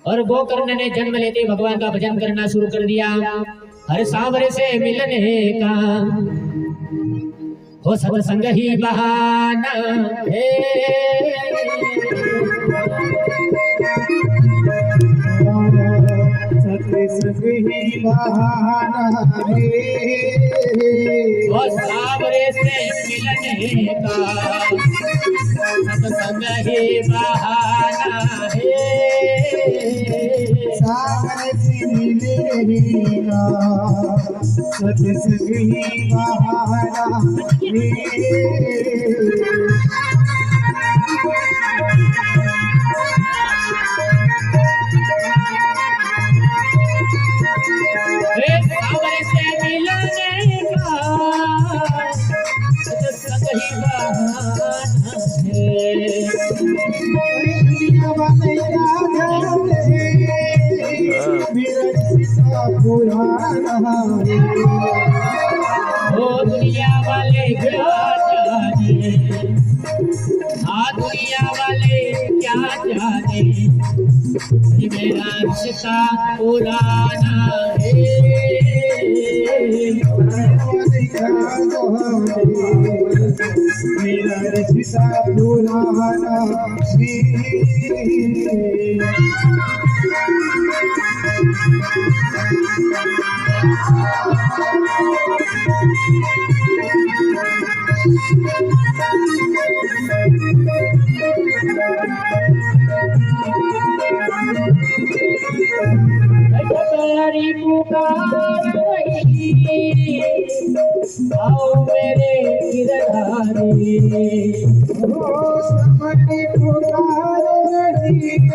और गोकर्ण ने जन्म लेते भगवान का भजन करना शुरू कर दिया। हर सांवरे से मिलने का हो सत्संग ही बहाना है। सत्संग ही बहाना है। वो सांवरे से मिलने का सत्संग ही बहाना है। सांवरे से मिलने का सत्संग ही बहाना है। सांवरे से मिलने का सत्संग ही बहाना है। दुनिया वाले क्या जाने मेरा रिश्ता पुराना है। ओ दुनिया वाले क्या जाने, हाँ दुनिया वाले क्या जाने, ये मेरा रिश्ता पुराना है। मेरा रिश्ता पुराना है। तेरी पुकार रही, आओ मेरे गिरधारी। ओ सबकी पुकार रही,